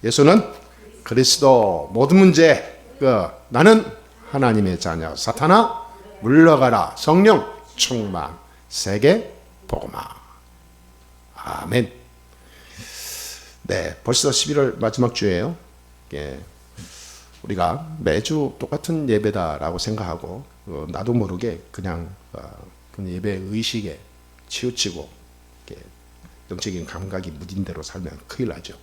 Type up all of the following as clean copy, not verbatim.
예수는 그리스도. 모든 문제 나는 하나님의 자녀. 사탄아 물러가라. 성령 충만. 세계 복음화. 아멘. 네, 벌써 11월 마지막 주예요. 예, 우리가 매주 똑같은 예배다라고 생각하고 나도 모르게 그냥 예배 의식에 치우치고 영적인 감각이 무딘 대로 살면 큰일 나죠.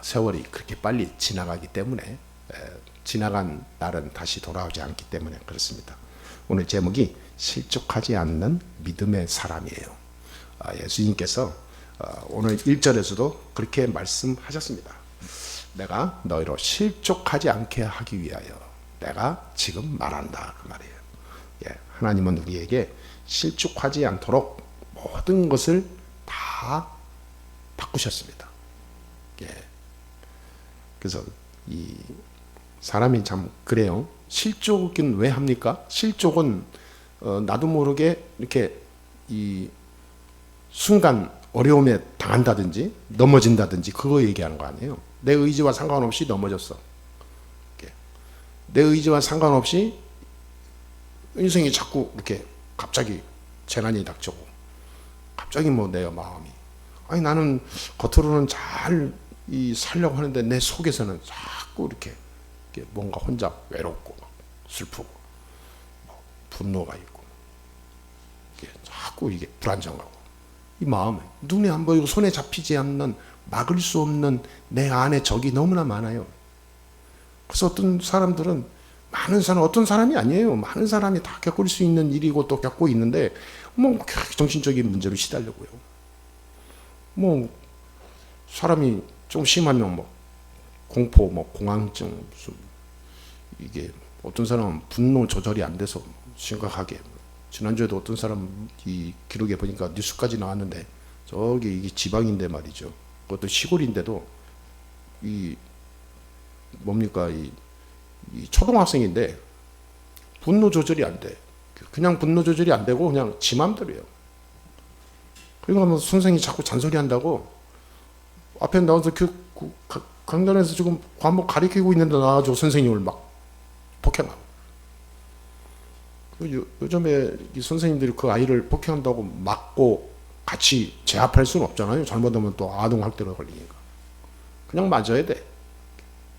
세월이 그렇게 빨리 지나가기 때문에 지나간 날은 다시 돌아오지 않기 때문에 그렇습니다. 오늘 제목이 실족하지 않는 믿음의 사람이에요. 예수님께서 오늘 1절에서도 그렇게 말씀하셨습니다. 내가 너희로 실족하지 않게 하기 위하여 내가 지금 말한다 그 말이에요. 예, 하나님은 우리에게 실족하지 않도록 모든 것을 다 바꾸셨습니다. 예. 그래서 이 사람이 참 그래요. 실족은 왜 합니까? 실족은 나도 모르게 이렇게 이 순간 어려움에 당한다든지 넘어진다든지 그거 얘기하는 거 아니에요. 내 의지와 상관없이 넘어졌어. 내 의지와 상관없이 인생이 자꾸 이렇게 갑자기 재난이 닥쳐고 갑자기 뭐 내 마음이 아니 나는 겉으로는 잘 살려고 하는데 내 속에서는 자꾸 이렇게 뭔가 혼자 외롭고 슬프고 분노가 있고 자꾸 이게 불안정하고 이 마음에 눈에 안 보이고 손에 잡히지 않는 막을 수 없는 내 안에 적이 너무나 많아요. 그래서 어떤 사람들은 어떤 사람이 아니에요. 많은 사람이 다 겪을 수 있는 일이고 또 겪고 있는데 뭐 정신적인 문제로 시달려고요. 뭐 사람이 좀 심하면 뭐 공포, 뭐 공황증, 무슨 이게 어떤 사람은 분노 조절이 안 돼서 심각하게 지난주에도 어떤 사람 이 기록에 보니까 뉴스까지 나왔는데 저기 이게 지방인데 말이죠. 그것도 시골인데도 이 뭡니까 이 초등학생인데 분노 조절이 안 돼. 그냥 분노 조절이 안 되고 그냥 지 맘대로예요. 그러니까 뭐 선생님이 자꾸 잔소리한다고 앞에 나와서 강단에서 지금 과목 가리키고 있는데 나와서 선생님을 막 폭행하고. 요즘에 이 선생님들이 그 아이를 폭행한다고 맞고 같이 제압할 수는 없잖아요. 잘못하면 또 아동학대로 걸리니까. 그냥 맞아야 돼.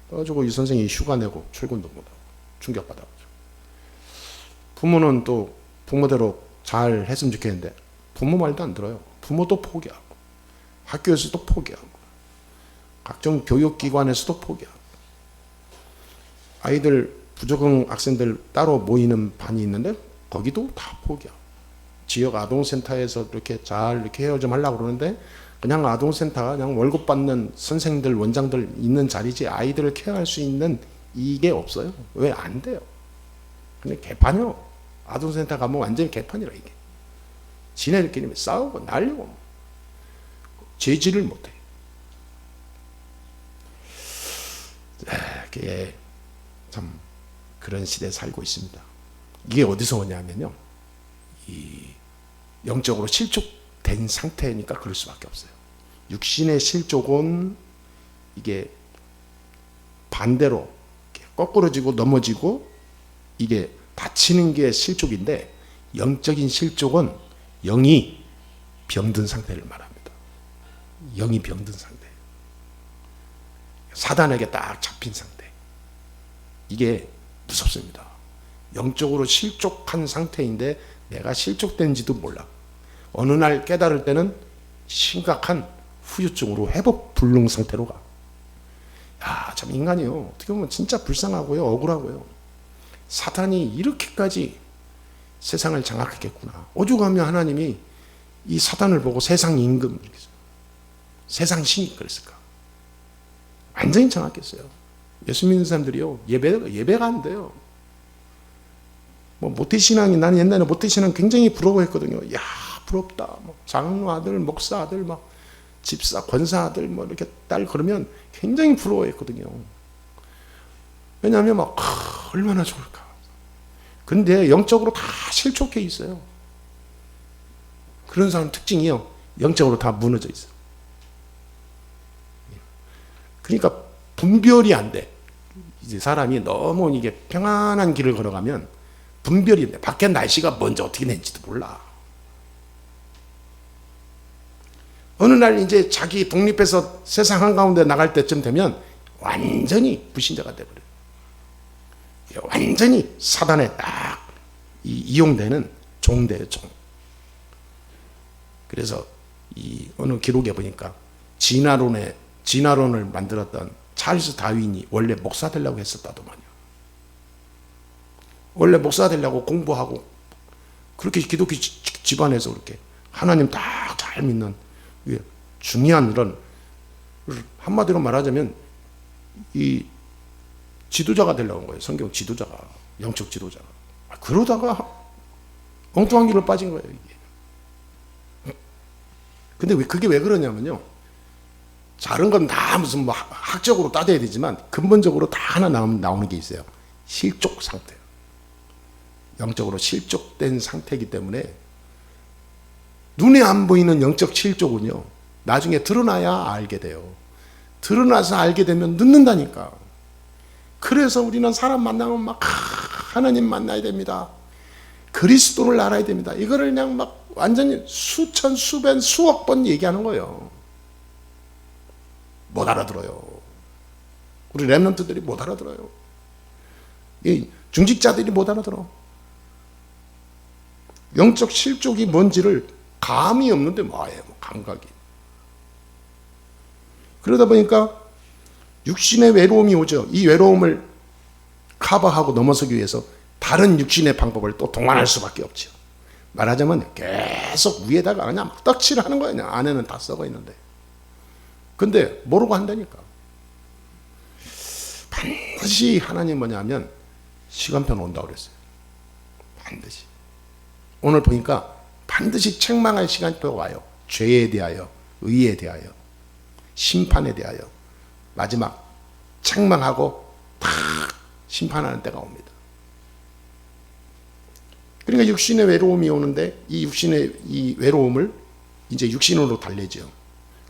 그래가지고 이 선생님이 휴가 내고 출근도 못하고 충격받아가지고. 부모는 또 부모대로 잘 했으면 좋겠는데 부모 말도 안 들어요. 부모도 포기하고 학교에서도 포기하고 각종 교육기관에서도 포기하고 아이들 부적응 학생들 따로 모이는 반이 있는데 거기도 다 포기하고 지역 아동센터에서 이렇게 잘 이렇게 헤어 좀 하려고 그러는데 그냥 아동센터가 그냥 월급 받는 선생들 원장들 있는 자리지 아이들을 케어할 수 있는 이게 없어요. 왜 안 돼요? 근데 개판이요. 아동센터 가면 완전히 개판이라 이게. 지네들끼리 싸우고 날리고 제지를 못해. 그게 참 그런 시대에 살고 있습니다. 이게 어디서 오냐면요. 이 영적으로 실족된 상태니까 그럴 수밖에 없어요. 육신의 실족은 이게 반대로 거꾸러지고 넘어지고 이게 다치는 게 실족인데 영적인 실족은 영이 병든 상태를 말합니다. 영이 병든 상태. 사단에게 딱 잡힌 상태. 이게 무섭습니다. 영적으로 실족한 상태인데 내가 실족된지도 몰라. 어느 날 깨달을 때는 심각한 후유증으로 회복 불능 상태로 가. 야, 참 인간이요. 어떻게 보면 진짜 불쌍하고요. 억울하고요. 사탄이 이렇게까지 세상을 장악했겠구나. 오죽하면 하나님이 이 사탄을 보고 세상 임금, 세상 신이 그랬을까? 완전히 장악했어요. 예수 믿는 사람들이요. 예배가 안 돼요. 뭐 모태신앙이 나는 옛날에 모태신앙 굉장히 부러워했거든요. 야 부럽다. 뭐 장로 아들, 목사 아들, 막 집사, 권사 아들 뭐 이렇게 딸 그러면 굉장히 부러워했거든요. 왜냐하면 막 얼마나 좋을까. 근데 영적으로 다 실족해 있어요. 그런 사람 특징이요. 영적으로 다 무너져 있어요. 그러니까 분별이 안 돼. 이제 사람이 너무 이게 평안한 길을 걸어가면 분별이 안 돼. 밖에 날씨가 먼저 어떻게 되는지도 몰라. 어느 날 이제 자기 독립해서 세상 한가운데 나갈 때쯤 되면 완전히 불신자가 돼버려요. 완전히 사단에 딱 이용되는 종돼요, 종. 그래서 이 어느 기록에 보니까 진화론을 만들었던 찰스 다윈이 원래 목사 되려고 했었다더만요. 원래 목사 되려고 공부하고 그렇게 기독교 집안에서 그렇게 하나님 딱 잘 믿는 중요한 이런, 한마디로 말하자면 이 지도자가 되려고 한 거예요. 성경 지도자가, 영적 지도자가. 그러다가 엉뚱한 길로 빠진 거예요, 이게. 근데 그게 왜 그러냐면요, 다른 건 다 무슨 뭐 학적으로 따져야 되지만 근본적으로 다 하나 나오는 게 있어요. 실족 상태. 영적으로 실족된 상태이기 때문에 눈에 안 보이는 영적 실족은요, 나중에 드러나야 알게 돼요. 드러나서 알게 되면 늦는다니까. 그래서 우리는 사람 만나면 막 하나님 만나야 됩니다. 그리스도를 알아야 됩니다. 이거를 그냥 막 완전히 수천, 수백, 수억 번 얘기하는 거예요. 못 알아들어요. 우리 렘넌트들이 못 알아들어요. 이 중직자들이 못 알아들어. 영적 실족이 뭔지를 감이 없는데 뭐예요, 감각이. 그러다 보니까 육신의 외로움이 오죠. 이 외로움을 커버하고 넘어서기 위해서 다른 육신의 방법을 또 동원할 수밖에 없죠. 말하자면 계속 위에다가 그냥 떡칠을 하는 거예요. 그냥 안에는 다 썩어 있는데. 근데 모르고 한다니까. 반드시 하나님 뭐냐면 시간표는 온다고 그랬어요. 반드시. 오늘 보니까 반드시 책망할 시간표가 와요. 죄에 대하여, 의에 대하여, 심판에 대하여. 마지막 책망하고 탁 심판하는 때가 옵니다. 그러니까 육신의 외로움이 오는데 이 육신의 이 외로움을 이제 육신으로 달래죠.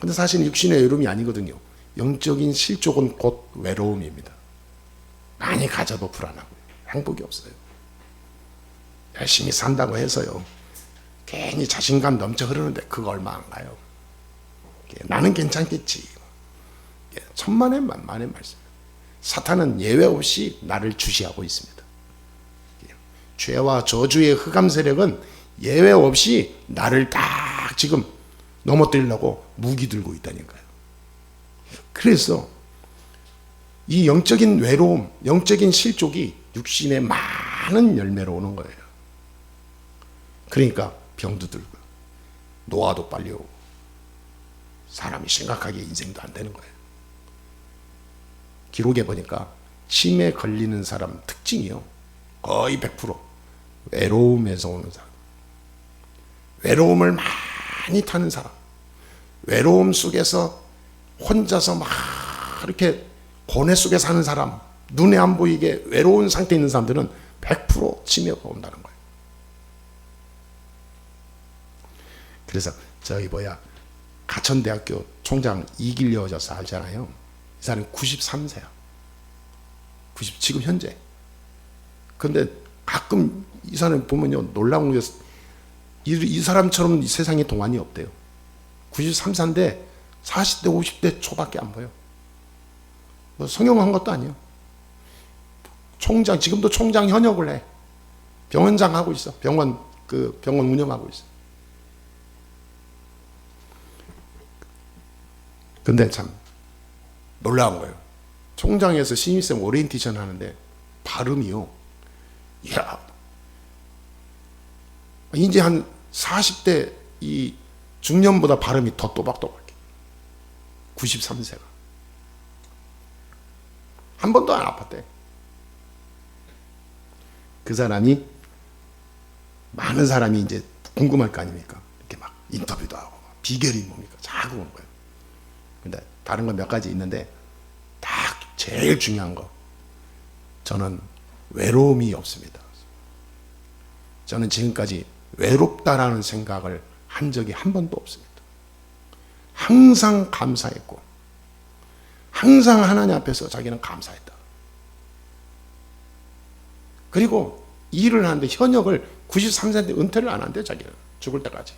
근데 사실 육신의 외로움이 아니거든요. 영적인 실족은 곧 외로움입니다. 많이 가져도 불안하고 행복이 없어요. 열심히 산다고 해서요, 괜히 자신감 넘쳐 흐르는데 그거 얼마 안 가요. 나는 괜찮겠지. 천만의 만만의 말씀. 사탄은 예외 없이 나를 주시하고 있습니다. 죄와 저주의 흑암 세력은 예외 없이 나를 딱 지금 넘어뜨리려고 무기 들고 있다니까요. 그래서 이 영적인 외로움, 영적인 실족이 육신의 많은 열매로 오는 거예요. 그러니까 병도 들고 노화도 빨리 오고 사람이 심각하게 인생도 안 되는 거예요. 기록에 보니까 치매 걸리는 사람 특징이요, 거의 100% 외로움에서 오는 사람. 외로움을 많이 타는 사람, 외로움 속에서 혼자서 막 이렇게 고뇌 속에 사는 사람, 눈에 안 보이게 외로운 상태에 있는 사람들은 100% 치매가 온다는 거예요. 그래서 저희 가천대학교 총장 이길려 여사 알잖아요. 이 사람이 93세야. 지금 현재. 근데 가끔 이 사람 보면요, 놀라운 게 이 사람처럼 세상에 동안이 없대요. 93세인데 40대 50대 초밖에 안 보여. 뭐 성형한 것도 아니에요. 총장, 지금도 총장 현역을 해. 병원장 하고 있어. 병원 운영하고 있어. 근데 참 놀라운 거예요. 총장에서 신입생 오리엔테이션 하는데 발음이요, 이야, 이제 한 40대 이 중년보다 발음이 더 또박또박해. 93세가 한 번도 안 아팠대. 그 사람이, 많은 사람이 이제 궁금할 거 아닙니까? 이렇게 막 인터뷰도 하고 비결이 뭡니까? 자꾸 그런 거예요. 근데 다른 건 몇 가지 있는데 딱 제일 중요한 거, 저는 외로움이 없습니다. 저는 지금까지 외롭다라는 생각을 한 적이 한 번도 없습니다. 항상 감사했고 항상 하나님 앞에서 자기는 감사했다. 그리고 일을 하는데 현역을 93세인데 은퇴를 안 한대. 자기는 죽을 때까지.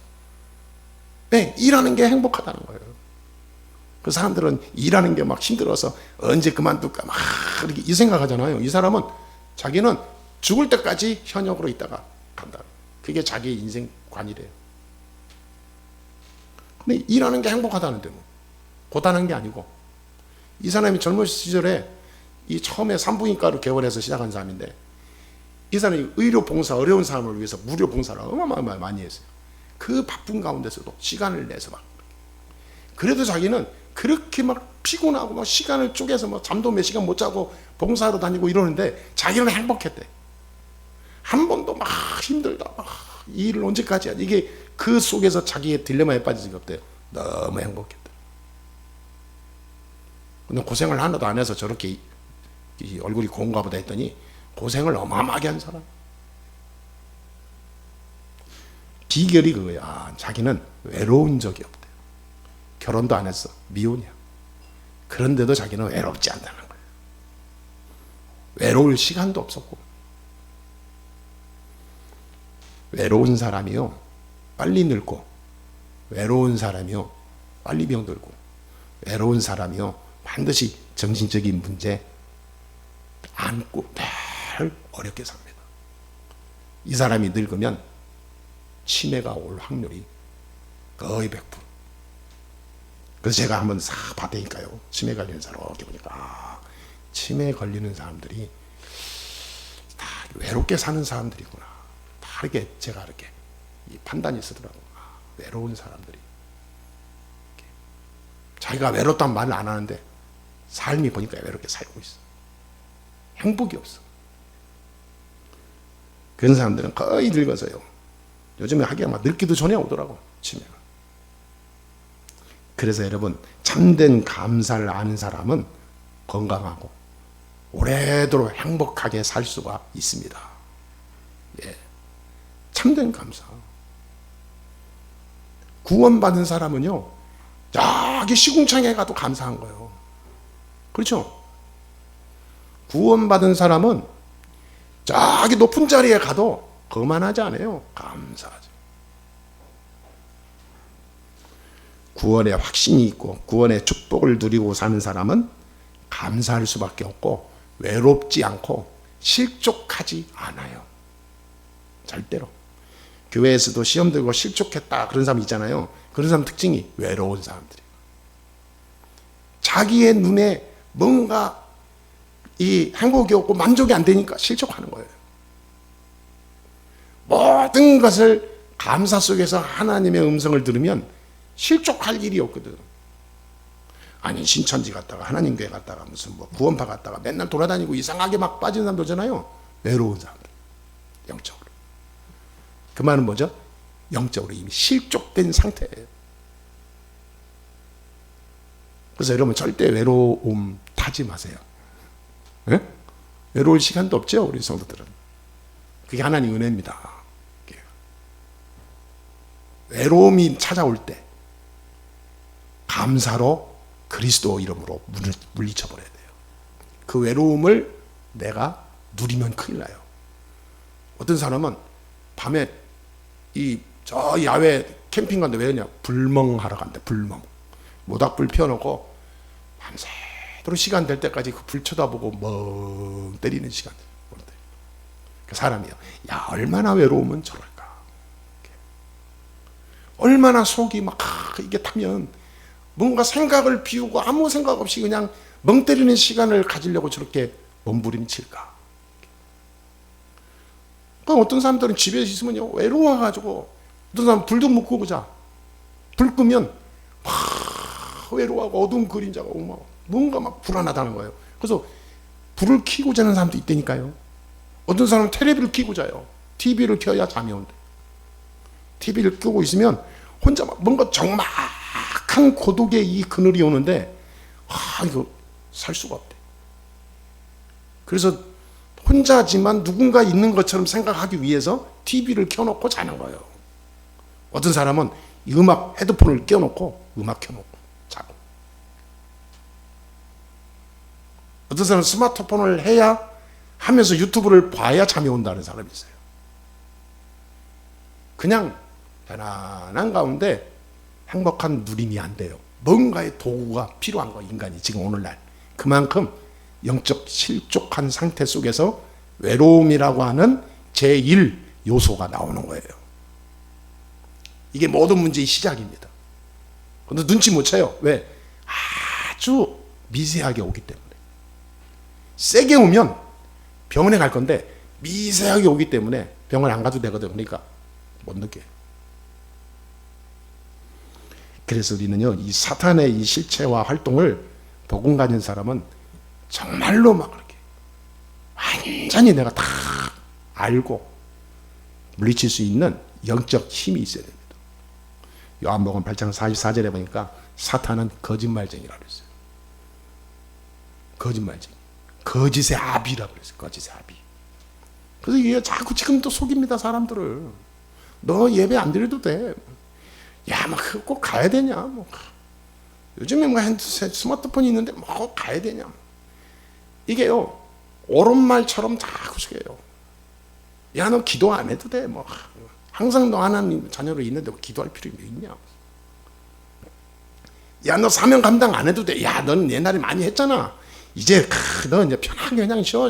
네, 일하는 게 행복하다는 거예요. 그 사람들은 일하는 게 막 힘들어서 언제 그만둘까 막 이렇게 이 생각하잖아요. 이 사람은 자기는 죽을 때까지 현역으로 있다가 간다. 그게 자기의 인생관이래요. 근데 일하는 게 행복하다는데 뭐 고단한 게 아니고, 이 사람이 젊은 시절에 이 처음에 산부인과로 개원해서 시작한 사람인데, 이 사람이 의료 봉사, 어려운 사람을 위해서 무료 봉사를 어마어마하게 많이 했어요. 그 바쁜 가운데서도 시간을 내서 막. 그래도 자기는 그렇게 막 피곤하고 막 시간을 쪼개서 막 잠도 몇 시간 못 자고 봉사하러 다니고 이러는데 자기는 행복했대. 한 번도 막 힘들다, 막 이 일을 언제까지 하지? 이게 그 속에서 자기의 딜레마에 빠질 수가 없대요. 너무 행복했다. 근데 고생을 하나도 안 해서 저렇게 이 얼굴이 고운가 보다 했더니 고생을 어마어마하게 한 사람. 비결이 그거야. 자기는 외로운 적이 없대. 결혼도 안 했어. 미혼이야. 그런데도 자기는 외롭지 않다는 거예요. 외로울 시간도 없었고. 외로운 사람이요 빨리 늙고, 외로운 사람이요 빨리 병들고, 외로운 사람이요 반드시 정신적인 문제 안고 늘 어렵게 삽니다. 이 사람이 늙으면 치매가 올 확률이 거의 100%. 그래서 제가 한번 싹 봤다니까요. 치매 걸리는 사람 이렇게 보니까 치매 걸리는 사람들이 다 외롭게 사는 사람들이구나. 다르게 제가 이렇게 이 판단이 쓰더라고요. 외로운 사람들이. 자기가 외롭다는 말을 안 하는데 삶이 보니까 외롭게 살고 있어. 행복이 없어. 그런 사람들은 거의 늙어서요. 요즘에 하기야 막 늙기도 전에 오더라고, 치매가. 그래서 여러분, 참된 감사를 아는 사람은 건강하고 오래도록 행복하게 살 수가 있습니다. 예. 참된 감사. 구원받은 사람은요, 저기 시궁창에 가도 감사한 거예요. 그렇죠? 구원받은 사람은 저기 높은 자리에 가도 거만하지 않아요. 감사하죠. 구원의 확신이 있고 구원의 축복을 누리고 사는 사람은 감사할 수밖에 없고 외롭지 않고 실족하지 않아요. 절대로. 교회에서도 시험 들고 실족했다 그런 사람 있잖아요. 그런 사람 특징이 외로운 사람들이에요. 자기의 눈에 뭔가 이 행복이 없고 만족이 안 되니까 실족하는 거예요. 모든 것을 감사 속에서 하나님의 음성을 들으면 실족할 일이 없거든. 아니 신천지 갔다가 하나님 교회 갔다가 무슨 뭐 구원파 갔다가 맨날 돌아다니고 이상하게 막 빠진 사람들 있잖아요. 외로운 사람들. 영적으로. 그 말은 뭐죠? 영적으로 이미 실족된 상태예요. 그래서 여러분 절대 외로움 타지 마세요. 네? 외로울 시간도 없죠, 우리 성도들은. 그게 하나님 은혜입니다. 외로움이 찾아올 때 감사로 그리스도 이름으로 물리쳐버려야 돼요. 그 외로움을 내가 누리면 큰일 나요. 어떤 사람은 밤에 저 야외 캠핑 간데 왜 그러냐? 불멍하러 간대. 불멍. 모닥불 피워놓고 밤새도록 시간 될 때까지 그 불 쳐다보고 멍 때리는 시간. 그 사람이요. 야, 얼마나 외로우면 저럴까? 얼마나 속이 막 이게 타면 뭔가 생각을 비우고 아무 생각 없이 그냥 멍 때리는 시간을 가지려고 저렇게 몸부림칠까? 그러니까 어떤 사람들은 집에 있으면요 외로워가지고, 어떤 사람은 불도 못 끄고 자. 불 끄면 막 외로워하고 어두운 그림자가 오고 뭔가 막 불안하다는 거예요. 그래서 불을 켜고 자는 사람도 있다니까요. 어떤 사람은 텔레비를 켜고 자요. TV를 켜야 잠이 온대. TV를 끄고 있으면 혼자 막 뭔가 적막한 고독의 이 그늘이 오는데 이거 살 수가 없대. 그래서 혼자지만 누군가 있는 것처럼 생각하기 위해서 TV를 켜놓고 자는 거예요. 어떤 사람은 이 음악 헤드폰을 껴놓고 음악 켜놓고 자고. 어떤 사람은 스마트폰을 해야 하면서 유튜브를 봐야 잠이 온다는 사람이 있어요. 그냥 편안한 가운데 행복한 누림이 안 돼요. 뭔가의 도구가 필요한 거, 인간이 지금 오늘날. 그만큼 영적 실족한 상태 속에서 외로움이라고 하는 제1 요소가 나오는 거예요. 이게 모든 문제의 시작입니다. 근데 눈치 못 채요. 왜? 아주 미세하게 오기 때문에. 세게 오면 병원에 갈 건데 미세하게 오기 때문에 병원 안 가도 되거든. 그러니까 못 느껴요. 그래서 우리는요, 이 사탄의 이 실체와 활동을 복음 가진 사람은 정말로 막 그렇게 완전히 내가 다 알고 물리칠 수 있는 영적 힘이 있어야 됩니다. 요한복음 8장 44절에 보니까 사탄은 거짓말쟁이라고 그랬어요. 거짓말쟁이. 거짓의 아비라고 그랬어요. 거짓의 아비. 그래서 이게 자꾸 지금 또 속입니다, 사람들을. 너 예배 안 드려도 돼. 야, 막 꼭 가야 되냐? 뭐. 요즘에 뭐 스마트폰이 있는데 뭐 꼭 가야 되냐? 이게요, 옳은 말처럼 자꾸 속여요. 야, 너 기도 안 해도 돼. 뭐 항상 너 하나님 자녀로 있는데 뭐 기도할 필요가 있냐? 야, 너 사명 감당 안 해도 돼. 야, 넌 옛날에 많이 했잖아. 이제 너 이제 편하게 그냥 쉬어.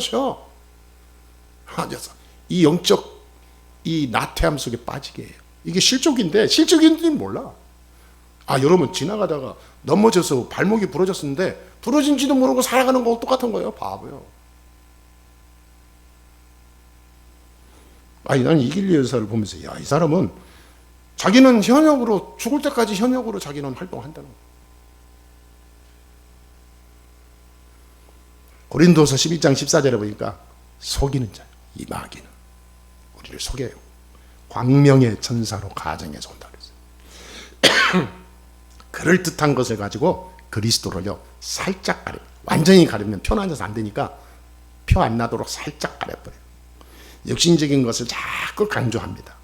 이 영적 이 나태함 속에 빠지게 해요. 이게 실족인데 실족인지는 몰라. 여러분 지나가다가 넘어져서 발목이 부러졌는데 부러진지도 모르고 살아가는 거 똑같은 거예요. 바보요. 나는 이길리 여사를 보면서 이 사람은 자기는 현역으로 죽을 때까지 현역으로 자기는 활동한다는 거예요. 고린도서 11장 14절에 보니까 속이는 자요. 이 마귀는 우리를 속여요. 광명의 천사로 가정에서 온다 그랬어요. 그럴듯한 것을 가지고 그리스도를요 살짝 가려. 완전히 가리면 표 나눠서 안 되니까 표 안 나도록 살짝 가려버려요. 육신적인 것을 자꾸 강조합니다.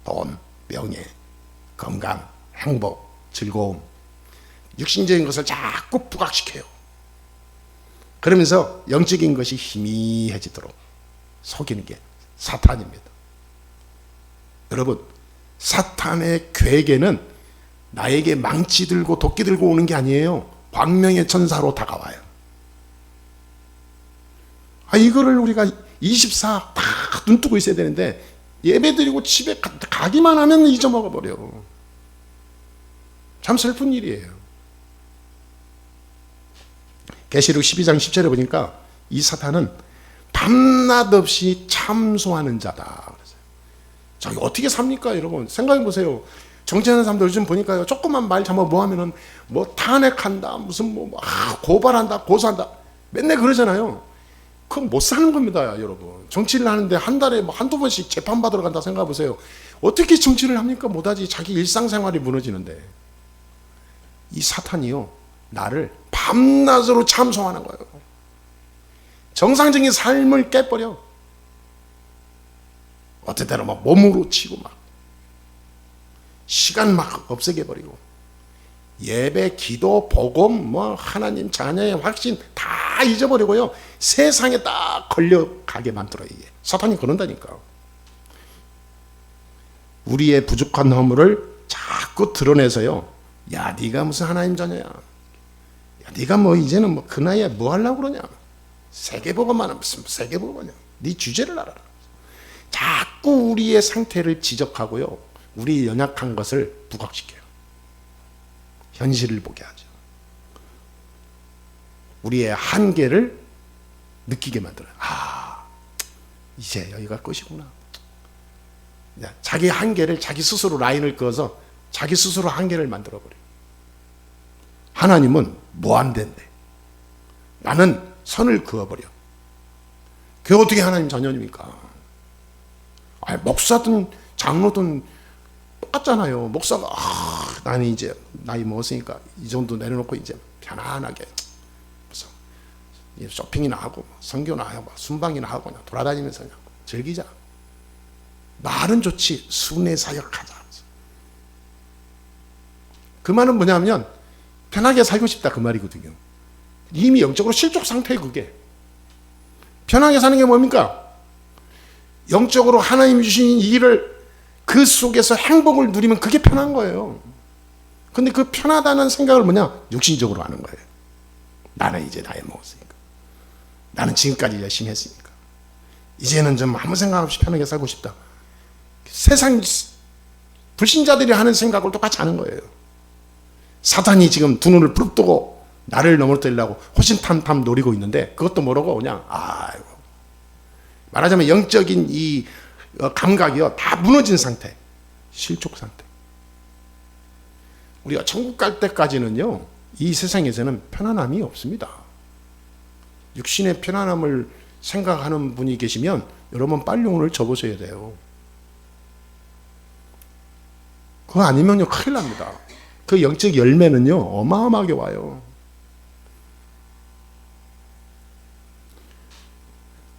돈, 명예, 건강, 행복, 즐거움. 육신적인 것을 자꾸 부각시켜요. 그러면서 영적인 것이 희미해지도록 속이는 게 사탄입니다. 여러분, 사탄의 괴계는 나에게 망치 들고 도끼 들고 오는 게 아니에요. 광명의 천사로 다가와요. 이거를 우리가 24 다 눈뜨고 있어야 되는데 예배 드리고 집에 가기만 하면 잊어먹어 버려. 참 슬픈 일이에요. 계시록 12장 10절에 보니까 이 사탄은 밤낮 없이 참소하는 자다 그랬어요. 자, 어떻게 삽니까, 여러분? 생각해 보세요. 정치하는 사람들 요즘 보니까요, 조금만 말 잘못 뭐 하면은 뭐 탄핵한다, 무슨 고발한다, 고소한다, 맨날 그러잖아요. 그건 못 사는 겁니다, 여러분. 정치를 하는데 한 달에 뭐 한두 번씩 재판받으러 간다 생각해 보세요. 어떻게 정치를 합니까? 못하지. 자기 일상생활이 무너지는데. 이 사탄이요, 나를 밤낮으로 참소하는 거예요. 정상적인 삶을 깨버려. 어떤 때는 막 몸으로 치고 막 시간 막 없애게 버리고 예배, 기도, 복음, 뭐 하나님 자녀의 확신 다 잊어버리고요. 세상에 딱 걸려가게 만들어요. 이게 사탄이 그런다니까. 우리의 부족한 허물을 자꾸 드러내서요. 야, 네가 무슨 하나님 자녀야? 야, 네가 뭐 이제는 뭐 그 나이에 뭐 하려고 그러냐? 세계복음만 무슨 세계복음이냐? 네 주제를 알아라. 자꾸 우리의 상태를 지적하고요. 우리 연약한 것을 부각시켜요. 현실을 보게 하죠. 우리의 한계를 느끼게 만들어요. 이제 여기가 끝이구나. 자기 한계를 자기 스스로 라인을 그어서 자기 스스로 한계를 만들어버려요. 하나님은 무한대인데 나는 선을 그어버려. 그게 어떻게 하나님 자녀입니까? 목사든 장로든 똑같잖아요. 목사가 나는 이제 나이 먹었으니까 이 정도 내려놓고 이제 편안하게 쇼핑이나 하고 선교나 하고 순방이나 하고 그냥 돌아다니면서 그냥 즐기자. 말은 좋지 순회 사역하자. 그 말은 뭐냐면 편하게 살고 싶다 그 말이거든요. 이미 영적으로 실족 상태예요. 그게 편하게 사는 게 뭡니까? 영적으로 하나님이 주신 이 일을 그 속에서 행복을 누리면 그게 편한 거예요. 근데 그 편하다는 생각을 뭐냐? 육신적으로 하는 거예요. 나는 이제 나이 먹었으니까, 나는 지금까지 열심히 했으니까 이제는 좀 아무 생각 없이 편하게 살고 싶다. 세상 불신자들이 하는 생각을 똑같이 하는 거예요. 사탄이 지금 두 눈을 부릅뜨고 나를 넘어뜨리려고 호신탐탐 노리고 있는데, 그것도 모르고 그냥 아이고, 말하자면 영적인 이 감각이요 다 무너진 상태, 실족 상태. 우리가 천국 갈 때까지는요 이 세상에서는 편안함이 없습니다. 육신의 편안함을 생각하는 분이 계시면 여러분 빨리 오늘 접으셔야 돼요. 그거 아니면요 큰일 납니다. 그 영적 열매는요 어마어마하게 와요.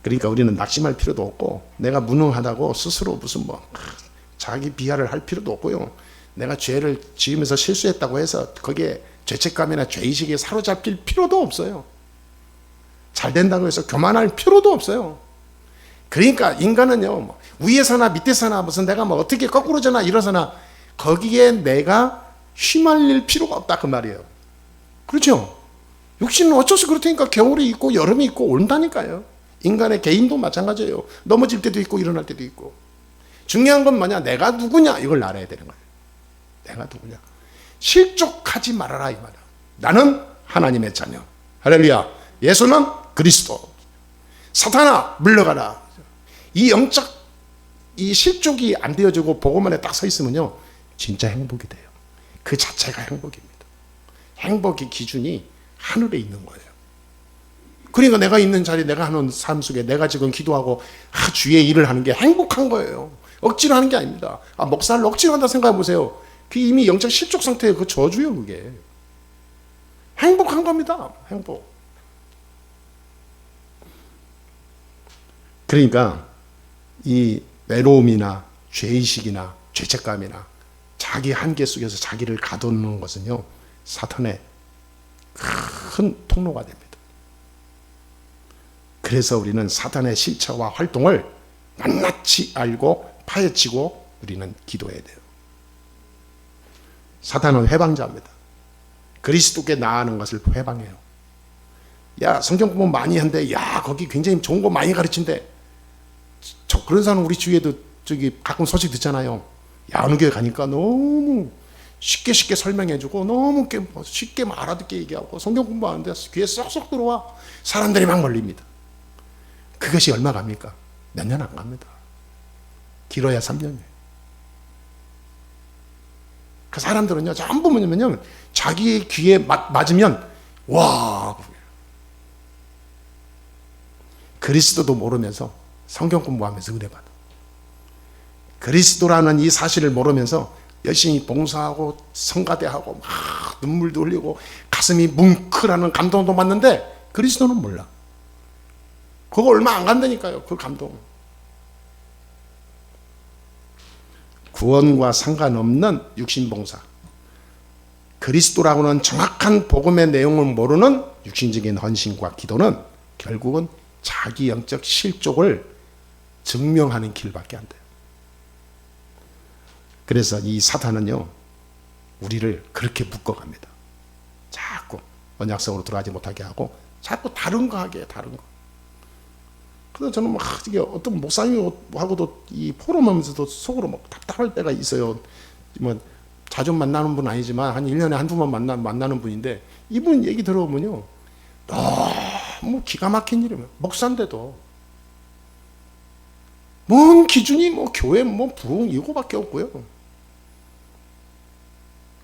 그러니까 우리는 낙심할 필요도 없고, 내가 무능하다고 스스로 무슨 자기 비하를 할 필요도 없고요. 내가 죄를 지으면서 실수했다고 해서 거기에 죄책감이나 죄의식에 사로잡힐 필요도 없어요. 잘 된다고 해서 교만할 필요도 없어요. 그러니까 인간은요 위에서나 밑에서나 무슨 내가 어떻게 거꾸로저나 일어서나 거기에 내가 휘말릴 필요가 없다 그 말이에요. 그렇죠? 육신은 어쩔 수 그렇다니까. 겨울이 있고 여름이 있고 온다니까요. 인간의 개인도 마찬가지예요. 넘어질 때도 있고 일어날 때도 있고. 중요한 건 뭐냐? 내가 누구냐 이걸 알아야 되는 거예요. 내가 누구냐. 실족하지 말아라 이 말이야. 나는 하나님의 자녀. 할렐루야. 예수는 그리스도. 사탄아 물러가라. 이 영적 이 실족이 안 되어지고 복음만에 딱 서 있으면요 진짜 행복이 돼요. 그 자체가 행복입니다. 행복의 기준이 하늘에 있는 거예요. 그러니까 내가 있는 자리, 내가 하는 삶 속에 내가 지금 기도하고 주의 일을 하는 게 행복한 거예요. 억지로 하는 게 아닙니다. 목사를 억지로 한다 생각해 보세요. 그 이미 영적 실족 상태의 그 저주예요. 그게 행복한 겁니다. 행복. 그러니까 이 외로움이나 죄의식이나 죄책감이나 자기 한계 속에서 자기를 가두는 것은요 사탄의 큰 통로가 됩니다. 그래서 우리는 사탄의 실체와 활동을 낱낱이 알고 파헤치고 우리는 기도해야 돼요. 사탄은 해방자입니다. 그리스도께 나아가는 것을 해방해요. 야 성경 공부 많이 한대. 야 거기 굉장히 좋은 거 많이 가르친대. 그런 사람 우리 주위에도 저기 가끔 소식 듣잖아요. 야 어느 교회 가니까 너무 쉽게 설명해주고 너무 쉽게 알아듣게 얘기하고 성경 공부하는데 귀에 쏙쏙 들어와. 사람들이 막 몰립니다. 그것이 얼마 갑니까? 몇 년 안 갑니다. 길어야 3년이에요. 그 사람들은요 전부 뭐냐면요 자기 귀에 맞으면 와 그리스도도 모르면서 성경 공부하면서 은혜 받아. 그리스도라는 이 사실을 모르면서 열심히 봉사하고 성가대하고 막 눈물도 흘리고 가슴이 뭉클하는 감동도 받는데 그리스도는 몰라. 그거 얼마 안 간다니까요. 그 감동. 구원과 상관없는 육신봉사. 그리스도라고는 정확한 복음의 내용을 모르는 육신적인 헌신과 기도는 결국은 자기 영적 실족을 증명하는 길밖에 안 돼요. 그래서 이 사탄은요 우리를 그렇게 묶어갑니다. 자꾸 언약성으로 들어가지 못하게 하고 자꾸 다른 거 하게 해. 다른 거. 그래서 저는 막 이게 어떤 목사님하고도 이 포럼하면서도 속으로 막 답답할 때가 있어요. 뭐 자주 만나는 분 아니지만 한 1년에 한두 번 만나는 분인데 이분 얘기 들어보면요 너무 기가 막힌 일이에요. 목사인데도 뭔 기준이 교회 부흥 이거밖에 없고요.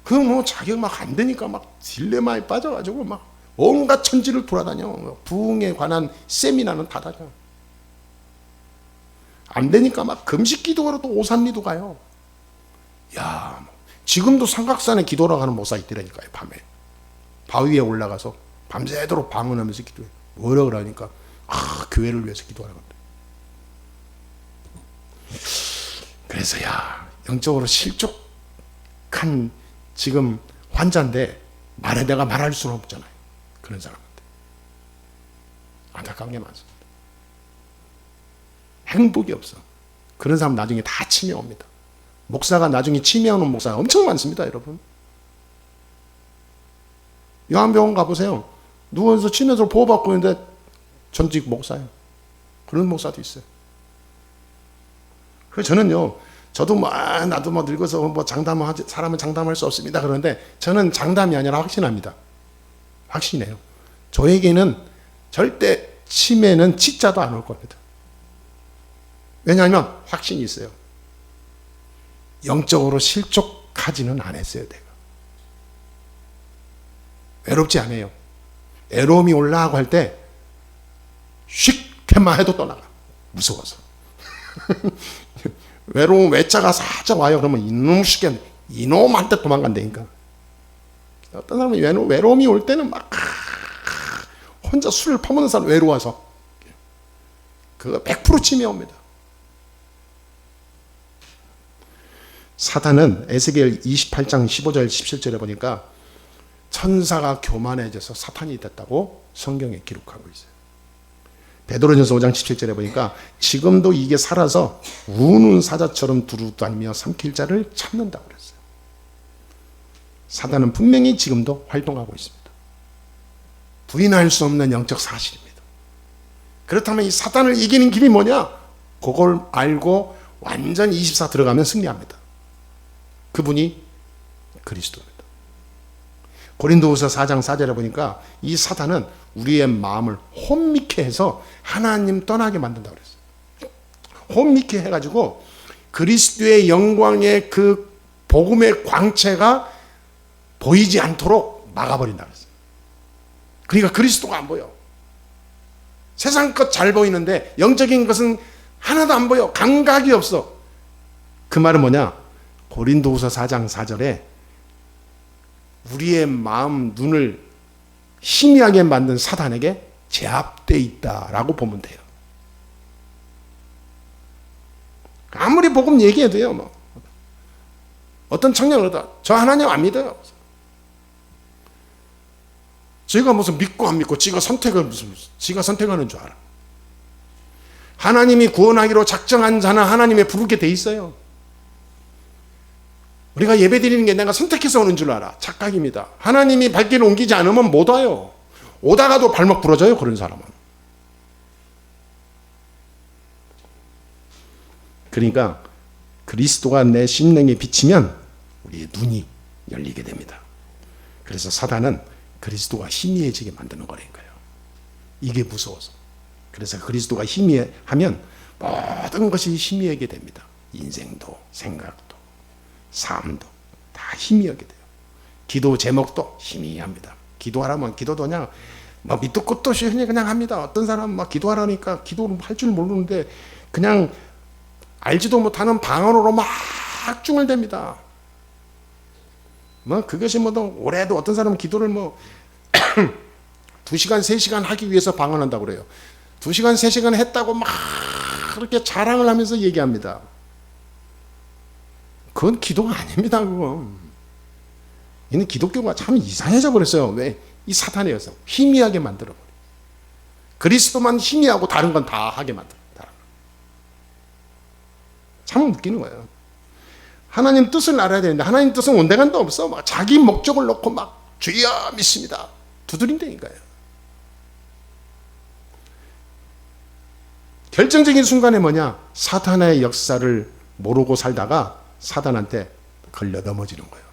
그 자기가 막 안 되니까 막 딜레마에 빠져가지고 막 온갖 천지를 돌아다녀. 부흥에 관한 세미나는 다 다녀. 안 되니까 막 금식 기도하러도 오산리도 가요. 야, 지금도 삼각산에 기도하러 가는 목사 있더라니까요. 밤에 바위에 올라가서 밤새도록 방언하면서 기도해. 뭐라 그러니까 교회를 위해서 기도하러 간다. 그래서 영적으로 실족한 지금 환자인데 내가 말할 수는 없잖아요. 그런 사람한테 안타까운 게 많습니다. 행복이 없어. 그런 사람 나중에 다 치매 옵니다. 목사가 나중에 치매 오는 목사가 엄청 많습니다, 여러분. 요한병원 가보세요. 누워서 치매로 보호받고 있는데 전직 목사예요. 그런 목사도 있어요. 그래서 저는요, 저도 나도 늙어서 장담하지, 사람은 장담할 수 없습니다. 그런데 저는 장담이 아니라 확신합니다. 확신해요. 저에게는 절대 치매는 치자도 안 올 겁니다. 왜냐하면 확신이 있어요. 영적으로 실족하지는 않았어요, 내가. 외롭지 않아요. 외로움이 올라가고 할 때 슉해만 해도 떠나가. 무서워서. 외로움 외자가 살짝 와요. 그러면 이놈 시켜, 이놈한테 도망간다니까. 어떤 사람은 외로움이 올 때는 막 혼자 술을 퍼먹는 사람, 외로워서. 그거 100% 치매 옵니다. 사단은 에스겔 28장 15절 17절에 보니까 천사가 교만해져서 사탄이 됐다고 성경에 기록하고 있어요. 베드로전서 5장 17절에 보니까 지금도 이게 살아서 우는 사자처럼 두루다니며 삼킬 자를 찾는다고 그랬어요. 사단은 분명히 지금도 활동하고 있습니다. 부인할 수 없는 영적 사실입니다. 그렇다면 이 사단을 이기는 길이 뭐냐? 그걸 알고 완전 24 들어가면 승리합니다. 그분이 그리스도입니다. 고린도후서 4장 4절에 보니까 이 사단은 우리의 마음을 혼미케 해서 하나님 떠나게 만든다고 그랬어요. 혼미케 해가지고 그리스도의 영광의 그 복음의 광채가 보이지 않도록 막아버린다고 그랬어요. 그러니까 그리스도가 안 보여. 세상 것 잘 보이는데 영적인 것은 하나도 안 보여. 감각이 없어. 그 말은 뭐냐? 고린도후서 4장 4절에 우리의 마음, 눈을 희미하게 만든 사단에게 제압되어 있다라고 보면 돼요. 아무리 복음 얘기해도요, 뭐. 어떤 청년을 얻어, 저 하나님 안 믿어요. 지가 무슨 믿고 안 믿고 지가 선택하는 줄 알아. 하나님이 구원하기로 작정한 자는 하나님의 부르게 돼 있어요. 우리가 예배 드리는 게 내가 선택해서 오는 줄 알아. 착각입니다. 하나님이 발길을 옮기지 않으면 못 와요. 오다가도 발목 부러져요, 그런 사람은. 그러니까 그리스도가 내 심령에 비치면 우리의 눈이 열리게 됩니다. 그래서 사단은 그리스도가 희미해지게 만드는 거라니까요. 이게 무서워서. 그래서 그리스도가 희미하면 모든 것이 희미하게 됩니다. 인생도, 생각도, 삶도 다 희미하게 돼요. 기도 제목도 희미합니다. 기도하라면 기도도 그냥 밑도 끝도 없이 그냥 합니다. 어떤 사람은 막 기도하라니까 기도를 할 줄 모르는데 그냥 알지도 못하는 방언으로 막 중얼댑니다. 그것이 올해도 어떤 사람은 기도를 2시간, 3시간 하기 위해서 방언한다고 그래요. 2시간, 3시간 했다고 막 그렇게 자랑을 하면서 얘기합니다. 그건 기도가 아닙니다, 그건. 이는 기독교가 참 이상해져 버렸어요. 왜? 이 사탄이어서 희미하게 만들어버려. 그리스도만 희미하고 다른 건 다 하게 만들어. 참 웃기는 거예요. 하나님 뜻을 알아야 되는데 하나님 뜻은 온데간도 없어. 막 자기 목적을 놓고 막 주여 믿습니다. 두드린다니까요. 결정적인 순간에 뭐냐? 사탄의 역사를 모르고 살다가 사단한테 걸려 넘어지는 거예요.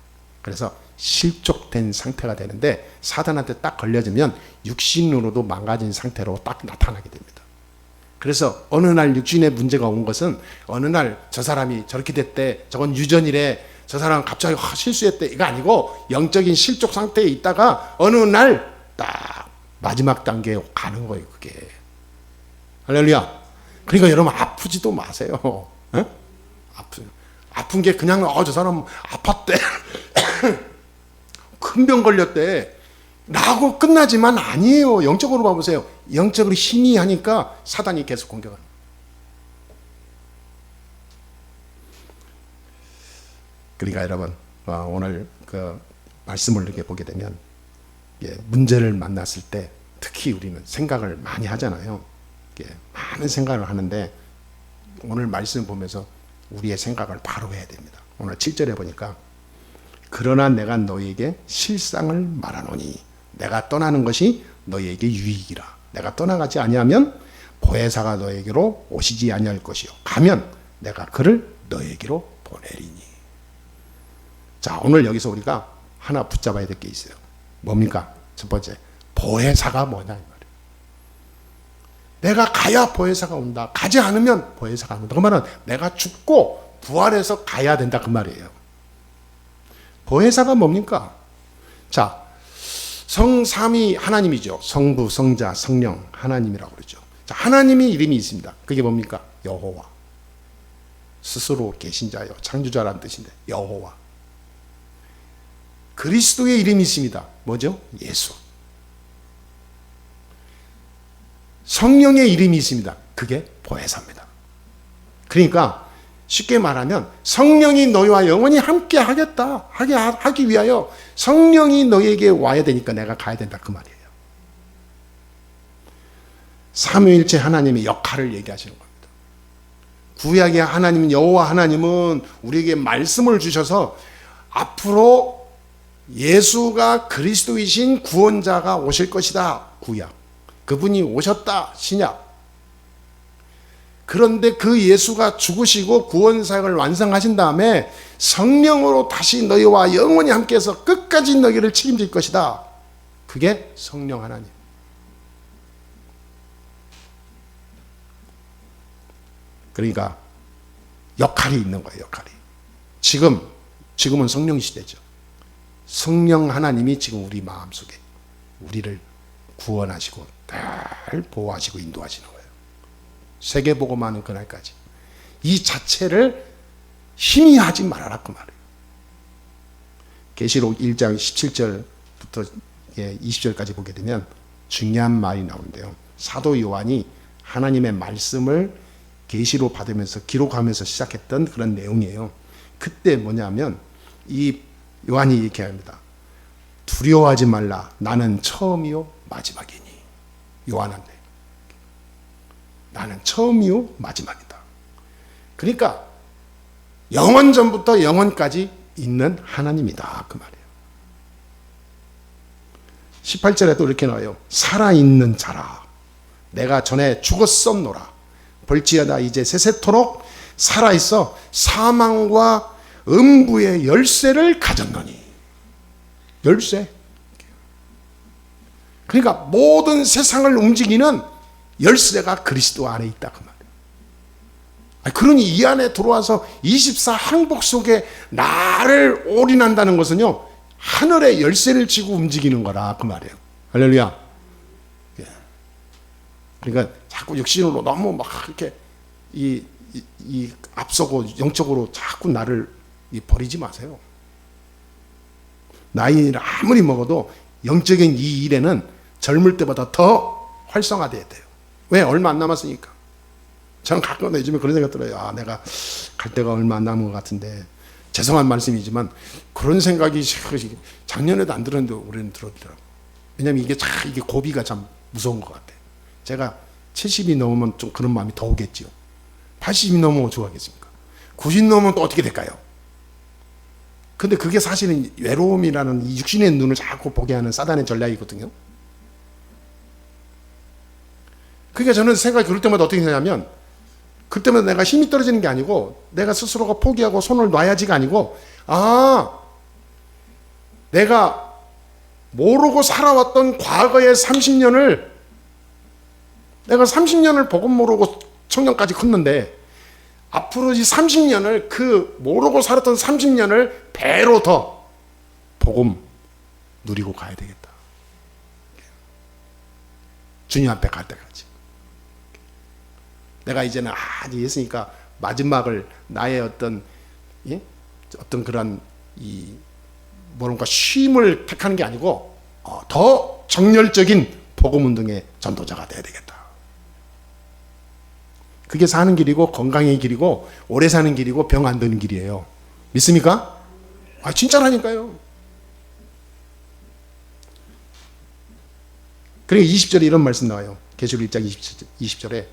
그래서 실족된 상태가 되는데 사단한테 딱 걸려지면 육신으로도 망가진 상태로 딱 나타나게 됩니다. 그래서 어느 날 육신에 문제가 온 것은 어느 날 저 사람이 저렇게 됐대, 저건 유전이래, 저 사람은 갑자기 실수했대, 이거 아니고 영적인 실족 상태에 있다가 어느 날 딱 마지막 단계에 가는 거예요, 그게. 할렐루야. 그러니까 여러분 아프지도 마세요. 에? 아픈 게 그냥 저 사람 아팠대, 큰 병 걸렸대 라고 끝나지만 아니에요. 영적으로 봐보세요. 영적으로 힘이 하니까 사단이 계속 공격합니다. 그러니까 여러분 오늘 그 말씀을 이렇게 보게 되면 문제를 만났을 때 특히 우리는 생각을 많이 하잖아요. 많은 생각을 하는데 오늘 말씀 보면서 우리의 생각을 바로 해야 됩니다. 오늘 7절에 보니까 그러나 내가 너희에게 실상을 말하노니 내가 떠나는 것이 너희에게 유익이라. 내가 떠나가지 아니하면 보혜사가 너희에게로 오시지 아니할 것이요 가면 내가 그를 너희에게로 보내리니. 자, 오늘 여기서 우리가 하나 붙잡아야 될 게 있어요. 뭡니까? 첫 번째, 보혜사가 뭐냐 이 말이에요. 내가 가야 보혜사가 온다. 가지 않으면 보혜사가 안 온다. 그 말은 내가 죽고 부활해서 가야 된다 그 말이에요. 보혜사가 뭡니까? 자, 성삼위 하나님이죠. 성부, 성자, 성령 하나님이라고 그러죠. 자, 하나님의 이름이 있습니다. 그게 뭡니까? 여호와. 스스로 계신 자요, 창조자라는 뜻인데 여호와. 그리스도의 이름이 있습니다. 뭐죠? 예수. 성령의 이름이 있습니다. 그게 보혜사입니다. 그러니까 쉽게 말하면 성령이 너희와 영원히 함께 하기 위하여 성령이 너희에게 와야 되니까 내가 가야 된다 그 말이에요. 삼위일체 하나님의 역할을 얘기하시는 겁니다. 구약의 하나님 여호와 하나님은 우리에게 말씀을 주셔서 앞으로 예수가 그리스도이신 구원자가 오실 것이다. 구약. 그분이 오셨다. 신약. 그런데 그 예수가 죽으시고 구원사역을 완성하신 다음에 성령으로 다시 너희와 영원히 함께해서 끝까지 너희를 책임질 것이다. 그게 성령 하나님. 그러니까 역할이 있는 거예요. 역할이. 지금은 성령 시대죠. 성령 하나님이 지금 우리 마음속에 우리를 구원하시고 늘 보호하시고 인도하시는 거예요. 세계복음하는 그날까지. 이 자체를 희미하지 말아라 그 말이에요. 계시록 1장 17절부터 20절까지 보게 되면 중요한 말이 나오는데요. 사도 요한이 하나님의 말씀을 계시로 받으면서 기록하면서 시작했던 그런 내용이에요. 그때 뭐냐면 이 요한이 이렇게 합니다. 두려워하지 말라. 나는 처음이요 마지막이니. 요한한테. 나는 처음이요 마지막이다. 그러니까 영원 전부터 영원까지 있는 하나님이다 그 말이에요. 18절에도 이렇게 나와요. 살아있는 자라. 내가 전에 죽었었노라. 볼지어다 이제 세세토록 살아있어 사망과 음부의 열쇠를 가졌노니. 열쇠. 그러니까 모든 세상을 움직이는 열쇠가 그리스도 안에 있다 그 말이에요. 그러니 이 안에 들어와서 24 항복 속에 나를 올인한다는 것은요, 하늘의 열쇠를 쥐고 움직이는 거라 그 말이에요. 할렐루야. 그러니까 자꾸 육신으로 너무 막 이렇게 이 앞서고 영적으로 자꾸 나를 버리지 마세요. 나이를 아무리 먹어도 영적인 이 일에는 젊을 때보다 더 활성화돼야 돼요. 왜? 얼마 안 남았으니까. 저는 가끔 요즘에 그런 생각 들어요. 아, 내가 갈 때가 얼마 안 남은 것 같은데. 죄송한 말씀이지만 그런 생각이 작년에도 안 들었는데 올해는 들었더라고요. 왜냐하면 이게 고비가 참 무서운 것 같아요. 제가 70이 넘으면 좀 그런 마음이 더 오겠죠. 80이 넘으면 어쩌겠습니까? 90 넘으면 또 어떻게 될까요? 근데 그게 사실은 외로움이라는 이 육신의 눈을 자꾸 보게 하는 사단의 전략이거든요. 그러니까 저는 생각이 그럴 때마다 어떻게 되냐면, 그때마다 내가 힘이 떨어지는 게 아니고 내가 스스로가 포기하고 손을 놔야지가 아니고, 내가 모르고 살아왔던 과거의 30년을 내가 30년을 복음 모르고 청년까지 컸는데 앞으로 이 30년을 그 모르고 살았던 30년을 배로 더 복음 누리고 가야 되겠다. 주님 앞에 갈 때까지. 내가 이제는 이제 예수니까 마지막을 나의 어떤 그런 뭔가 쉼을 택하는 게 아니고 더 정열적인 복음 운동의 전도자가 돼야 되겠다. 그게 사는 길이고 건강의 길이고 오래 사는 길이고 병 안 드는 길이에요. 믿습니까? 진짜라니까요. 그러니까 20절에 이런 말씀 나와요. 계시록 1장 20절에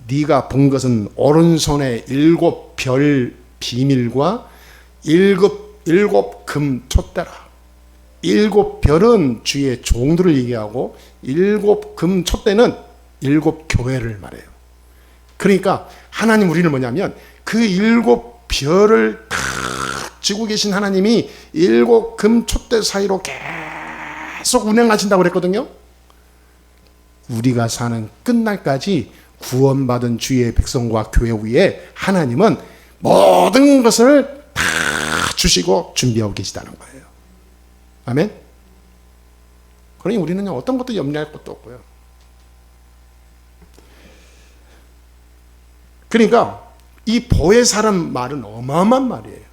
네가 본 것은 오른손에 7별 비밀과 7금 촛대라. 7별은 주의 종들을 얘기하고 7금 촛대는 7교회를 말해요. 그러니까 하나님 우리는 뭐냐면 그 7별을 탁 쥐고 계신 하나님이 7금 촛대 사이로 계속 운행하신다고 그랬거든요. 우리가 사는 끝날까지 구원받은 주의 백성과 교회 위에 하나님은 모든 것을 다 주시고 준비하고 계시다는 거예요. 아멘. 그러니 우리는 어떤 것도 염려할 것도 없고요. 그러니까 이 보혜사란 말은 어마어마한 말이에요.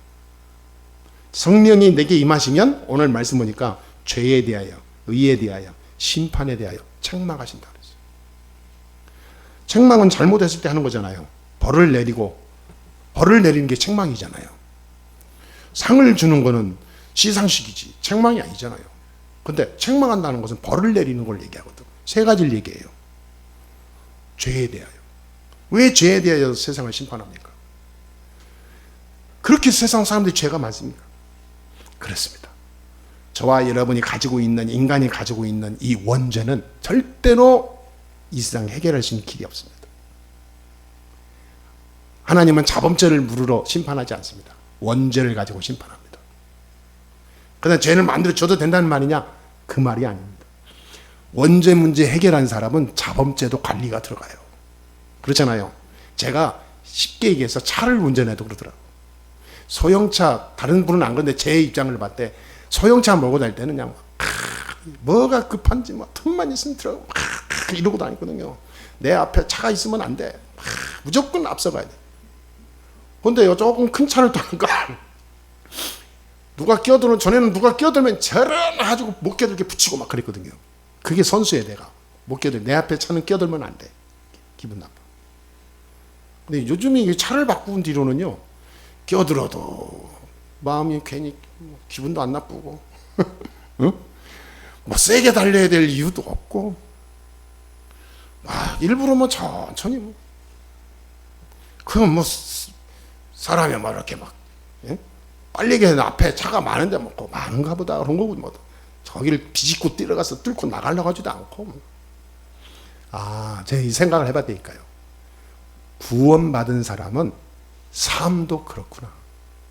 성령이 내게 임하시면 오늘 말씀 보니까 죄에 대하여, 의에 대하여, 심판에 대하여 책망하신다 그랬어요. 책망은 잘못했을 때 하는 거잖아요. 벌을 내리는 게 책망이잖아요. 상을 주는 거는 시상식이지 책망이 아니잖아요. 근데 책망한다는 것은 벌을 내리는 걸 얘기하거든. 세 가지를 얘기해요. 죄에 대하여. 왜 죄에 대하여 세상을 심판합니까? 그렇게 세상 사람들이 죄가 많습니까? 그렇습니다. 저와 여러분이 가지고 있는, 인간이 가지고 있는 이 원죄는 절대로 이 세상 해결할 수 있는 길이 없습니다. 하나님은 자범죄를 물으러 심판하지 않습니다. 원죄를 가지고 심판합니다. 그냥 죄를 만들어줘도 된다는 말이냐? 그 말이 아닙니다. 원죄 문제 해결한 사람은 자범죄도 관리가 들어가요. 그렇잖아요. 제가 쉽게 얘기해서 차를 운전해도 그러더라고요. 소형차, 다른 분은 안 그런데 제 입장을 봤을 때 소형차 몰고 다닐 때는 그냥 뭐가 급한지 뭐 틈만 있으면 들어가고 이러고 다니거든요. 내 앞에 차가 있으면 안 돼. 무조건 앞서가야 돼. 근데 조금 큰 차를 타니까 전에는 누가 끼어들면 저런 가지고 못 끼어들게 붙이고 막 그랬거든요. 그게 선수예요. 내가 못 끼어들. 내 앞에 차는 끼어들면 안 돼. 기분 나빠. 근데 요즘에 차를 바꾼 뒤로는요, 끼어들어도 마음이 괜히 기분도 안 나쁘고 응? 뭐 세게 달려야 될 이유도 없고 일부러 뭐 천천히 뭐 그건 뭐 사람이 막 이렇게 막 빨리 게 앞에 차가 많은데 뭐 많은가 보다 그런 거고 뭐 저기를 비집고 뛰어가서 뚫고 나가려고 하지도 않고 제가 이 생각을 해봤다니까요. 구원받은 사람은 삶도 그렇구나.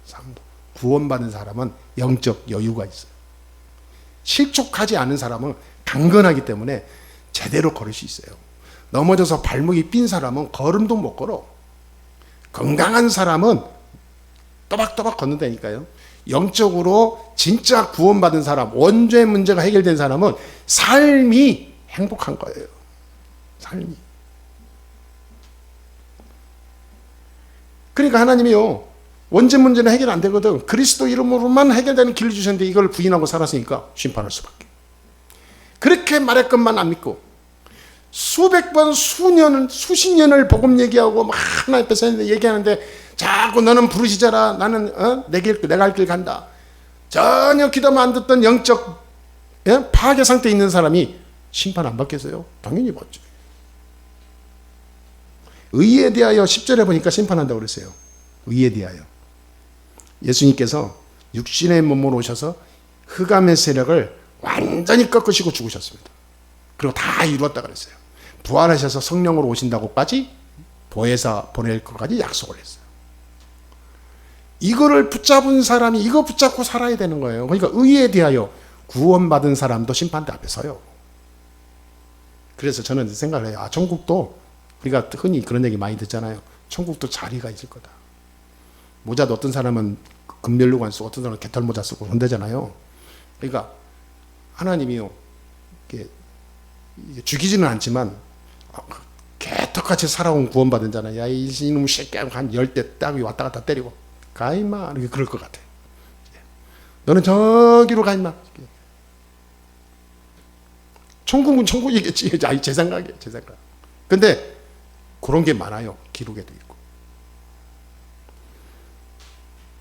삶도 구원받은 사람은 영적 여유가 있어요. 실족하지 않은 사람은 강건하기 때문에 제대로 걸을 수 있어요. 넘어져서 발목이 삔 사람은 걸음도 못 걸어. 건강한 사람은 또박또박 걷는다니까요. 영적으로 진짜 구원받은 사람, 원죄 문제가 해결된 사람은 삶이 행복한 거예요. 삶이. 그러니까 하나님이요, 원죄 문제는 해결 안 되거든. 그리스도 이름으로만 해결되는 길을 주셨는데 이걸 부인하고 살았으니까 심판할 수밖에. 그렇게 말했건만 안 믿고 수백 번, 수십 년을 복음 얘기하고 막 하나님 앞에서 얘기하는데 자꾸 너는 부르시자라. 나는 내가 할 길 간다. 전혀 기도만 안 듣던 영적 파괴 상태에 있는 사람이 심판 안 받겠어요? 당연히 받죠. 의에 대하여 10절에 보니까 심판한다고 그랬어요. 의에 대하여. 예수님께서 육신의 몸으로 오셔서 흑암의 세력을 완전히 꺾으시고 죽으셨습니다. 그리고 다 이루었다 그랬어요. 부활하셔서 성령으로 오신다고까지 보혜사 보낼 것까지 약속을 했어요. 이거를 붙잡은 사람이 이거 붙잡고 살아야 되는 거예요. 그러니까 의에 대하여 구원받은 사람도 심판대 앞에 서요. 그래서 저는 생각을 해요. 천국도 우리가 흔히 그런 얘기 많이 듣잖아요. 천국도 자리가 있을 거다. 모자도 어떤 사람은 금면류관 쓰고 어떤 사람은 개털모자 쓰고 그런다잖아요. 그러니까 하나님이요, 죽이지는 않지만 개떡같이 살아온 구원받은 자는 야 이놈 새끼야 한 10대 딱 왔다 갔다 때리고 가 임마 이렇게 그럴 것 같아. 너는 저기로 가 임마. 천국은 천국이겠지. 제 생각이에요. 제 생각. 근데 그런 게 많아요. 기록에도 있고.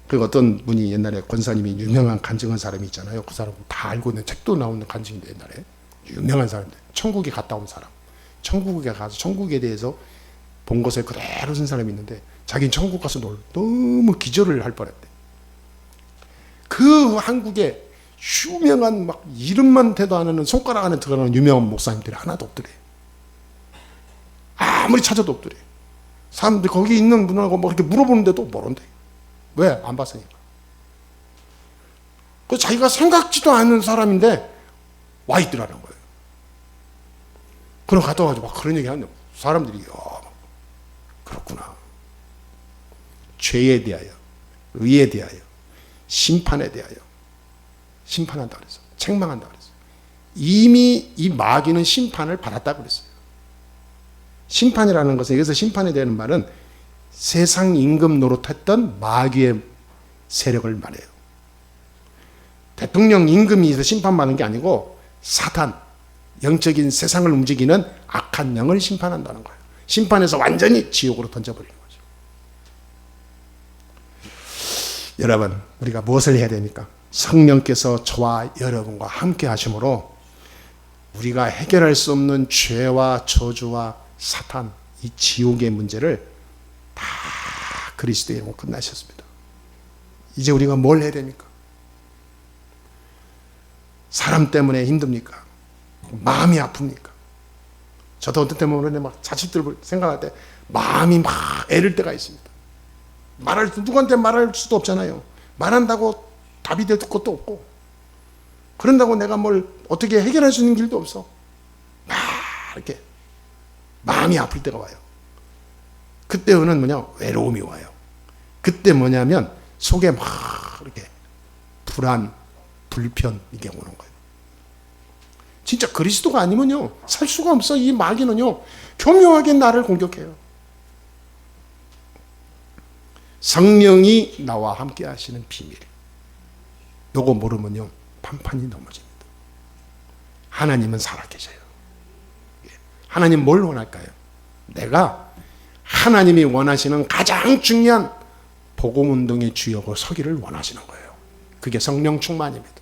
그리고 어떤 분이 옛날에 권사님이 유명한 간증한 사람이 있잖아요. 그 사람 다 알고 있는 책도 나오는 간증인데 옛날에 유명한 사람들, 천국에 갔다 온 사람, 천국에 가서 천국에 대해서 본 것을 그대로 쓴 사람이 있는데 자기는 천국 가서 너무 기절을 할 뻔했대. 그 한국에 유명한 막 이름만 대도 안 하는 손가락 안에 들어가는 유명한 목사님들이 하나도 없더래. 아무리 찾아도 없더래. 사람들이 거기 있는 분하고 뭐 이렇게 물어보는데도 모른대. 왜? 안 봤으니까. 그 자기가 생각지도 않은 사람인데 와 있더라는 거예요. 그럼 갔다 와가지고 막 그런 얘기 하는데 사람들이 그렇구나. 죄에 대하여, 의에 대하여, 심판에 대하여 심판한다 그랬어. 책망한다 그랬어. 이미 이 마귀는 심판을 받았다 그랬어요. 심판이라는 것은, 여기서 심판에 대한 말은 세상 임금 노릇했던 마귀의 세력을 말해요. 대통령 임금이 있어서 심판받는 게 아니고 사탄, 영적인 세상을 움직이는 악한 영을 심판한다는 거예요. 심판해서 완전히 지옥으로 던져버리는 거죠. 여러분, 우리가 무엇을 해야 됩니까? 성령께서 저와 여러분과 함께 하심으로 우리가 해결할 수 없는 죄와 저주와 사탄, 이 지옥의 문제를 다 그리스도의 이름으로 끝나셨습니다. 이제 우리가 뭘 해야 됩니까? 사람 때문에 힘듭니까? 마음이 아픕니까? 저도 어떤 때 보면 막 자식들 생각할 때 마음이 막 애를 때가 있습니다. 누구한테 말할 수도 없잖아요. 말한다고 답이 될 것도 없고, 그런다고 내가 뭘 어떻게 해결할 수 있는 길도 없어. 막 이렇게 마음이 아플 때가 와요. 그때는 외로움이 와요. 그때 뭐냐면 속에 막 이렇게 불안, 불편, 이게 오는 거예요. 진짜 그리스도가 아니면요 살 수가 없어. 이 마귀는요 교묘하게 나를 공격해요. 성령이 나와 함께 하시는 비밀, 요거 모르면요 판판이 넘어집니다. 하나님은 살아계셔요. 하나님 뭘 원할까요? 내가 하나님이 원하시는 가장 중요한 복음운동의 주역으로 서기를 원하시는 거예요. 그게 성령 충만입니다.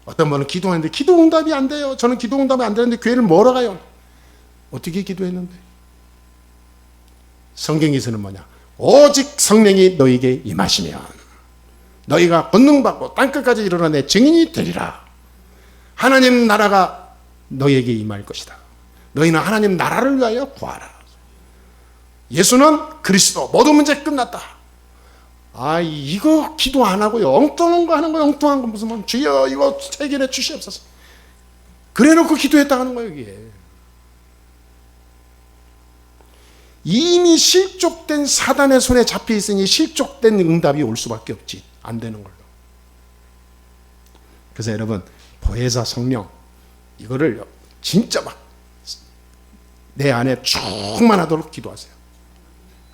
어떤 분은 기도하는데 기도 응답이 안 돼요. 저는 기도 응답이 안 되는데 교회를 뭐러 가요? 어떻게 기도했는데? 성경에서는 뭐냐? 오직 성령이 너에게 임하시면 너희가 권능받고 땅끝까지 이르러 내 증인이 되리라. 하나님 나라가 너희에게 임할 것이다. 너희는 하나님 나라를 위하여 구하라. 예수는 그리스도, 모든 문제 끝났다. 이거 기도 안 하고요 엉뚱한 거 하는 거예요. 엉뚱한 거 무슨 주여 이거 해결해 주시옵소서. 그래놓고 기도했다 하는 거예요. 이게 이미 실족된 사단의 손에 잡혀 있으니 실족된 응답이 올 수밖에 없지. 안 되는 걸로. 그래서 여러분, 보혜사 성령 이거를 진짜 막 내 안에 충만하도록 기도하세요.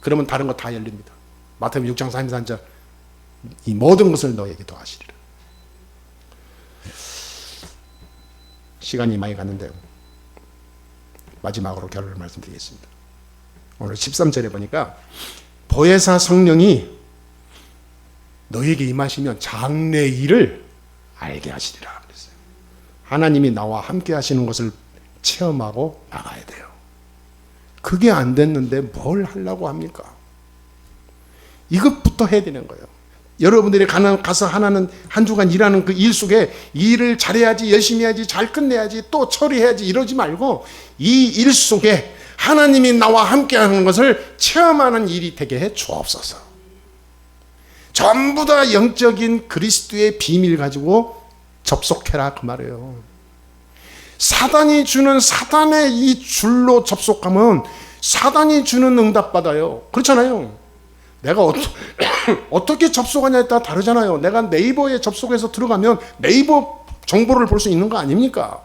그러면 다른 거 다 열립니다. 마태복음 6장 33절 이 모든 것을 너에게 더하시리라. 시간이 많이 갔는데요, 마지막으로 결론을 말씀드리겠습니다. 오늘 13절에 보니까 보혜사 성령이 너에게 임하시면 장래 일을 알게 하시리라 그랬어요. 하나님이 나와 함께 하시는 것을 체험하고 나가야 돼요. 그게 안 됐는데 뭘 하려고 합니까? 이것부터 해야 되는 거예요. 여러분들이 가서 하나는 한 주간 일하는 그 일 속에 일을 잘해야지, 열심히 해야지, 잘 끝내야지, 또 처리해야지 이러지 말고 이 일 속에 하나님이 나와 함께 하는 것을 체험하는 일이 되게 해 주옵소서. 전부 다 영적인 그리스도의 비밀 가지고 접속해라 그 말이에요. 사단이 주는 사단의 이 줄로 접속하면 사단이 주는 응답 받아요. 그렇잖아요. 내가 어떻게 접속하냐에 따라 다르잖아요. 내가 네이버에 접속해서 들어가면 네이버 정보를 볼 수 있는 거 아닙니까?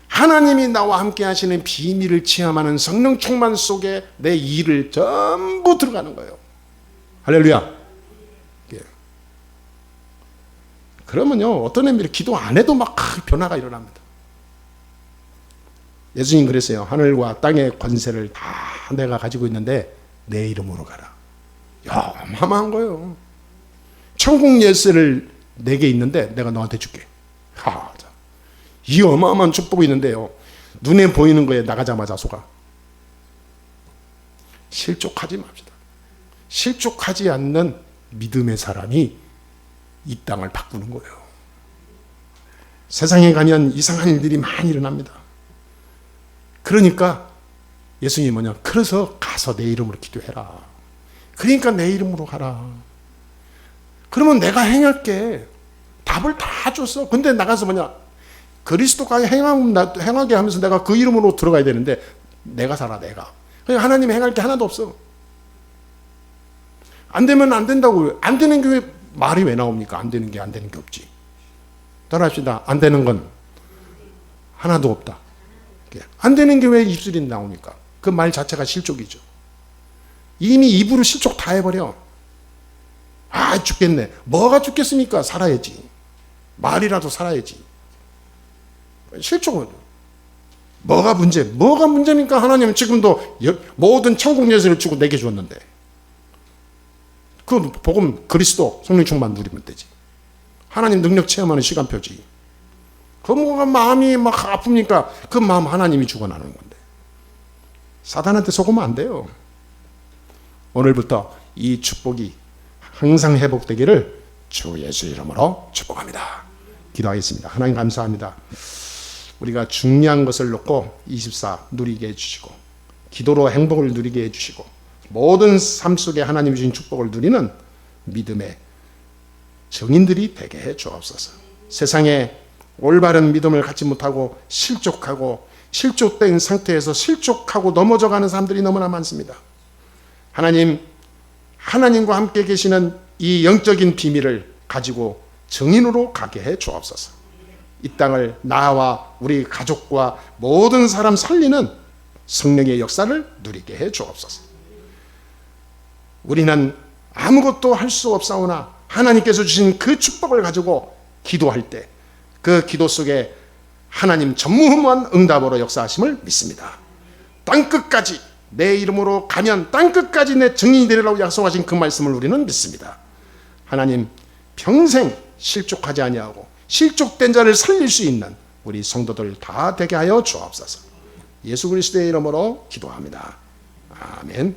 하나님이 나와 함께 하시는 비밀을 체험하는 성령 충만 속에 내 일을 전부 들어가는 거예요. 할렐루야. 그러면요 어떤 의미로 기도 안 해도 막 변화가 일어납니다. 예수님 그랬어요. 하늘과 땅의 권세를 다 내가 가지고 있는데 내 이름으로 가라. 어마어마한 거예요. 천국 열쇠를 내게 있는데 내가 너한테 줄게. 이 어마어마한 축복이 있는데요, 눈에 보이는 거에 나가자마자 속아. 실족하지 맙시다. 실족하지 않는 믿음의 사람이 이 땅을 바꾸는 거예요. 세상에 가면 이상한 일들이 많이 일어납니다. 그러니까 예수님이 뭐냐, 그래서 가서 내 이름으로 기도해라. 그러니까 내 이름으로 가라. 그러면 내가 행할게. 답을 다 줬어. 근데 나가서 뭐냐, 그리스도가 행하게 하면서 내가 그 이름으로 들어가야 되는데 내가 살아, 내가. 그러니까 하나님 행할 게 하나도 없어. 안 되면 안 된다고. 안 되는 게 왜 말이 왜 나옵니까? 안 되는 게 안 되는 게 없지. 따라합시다. 안 되는 건 하나도 없다. 안 되는 게 왜 입술이 나옵니까? 그 말 자체가 실족이죠. 이미 입으로 실족 다 해버려. 죽겠네. 뭐가 죽겠습니까? 살아야지. 말이라도 살아야지. 실족은 뭐가 문제입니까? 하나님은 지금도 모든 천국 예수를 주고 내게 주었는데, 그 복음 그리스도 성령 충만 누리면 되지. 하나님 능력 체험하는 시간표지. 그 뭐가 마음이 막 아픕니까? 그 마음 하나님이 주관하는 건데. 사단한테 속으면 안 돼요. 오늘부터 이 축복이 항상 회복되기를 주 예수 이름으로 축복합니다. 기도하겠습니다. 하나님 감사합니다. 우리가 중요한 것을 놓고 24 누리게 해주시고, 기도로 행복을 누리게 해주시고, 모든 삶 속에 하나님이 주신 축복을 누리는 믿음의 증인들이 되게 해 주옵소서. 세상에 올바른 믿음을 갖지 못하고 실족하고 실족된 상태에서 실족하고 넘어져가는 사람들이 너무나 많습니다. 하나님과 함께 계시는 이 영적인 비밀을 가지고 증인으로 가게 해 주옵소서. 이 땅을 나와 우리 가족과 모든 사람 살리는 성령의 역사를 누리게 해 주옵소서. 우리는 아무것도 할 수 없사오나 하나님께서 주신 그 축복을 가지고 기도할 때 그 기도 속에 하나님 전무후무한 응답으로 역사하심을 믿습니다. 땅끝까지 내 이름으로 가면 땅끝까지 내 증인이 되리라고 약속하신 그 말씀을 우리는 믿습니다. 하나님 평생 실족하지 아니하고 실족된 자를 살릴 수 있는 우리 성도들 다 되게 하여 주옵소서. 예수 그리스도의 이름으로 기도합니다. 아멘.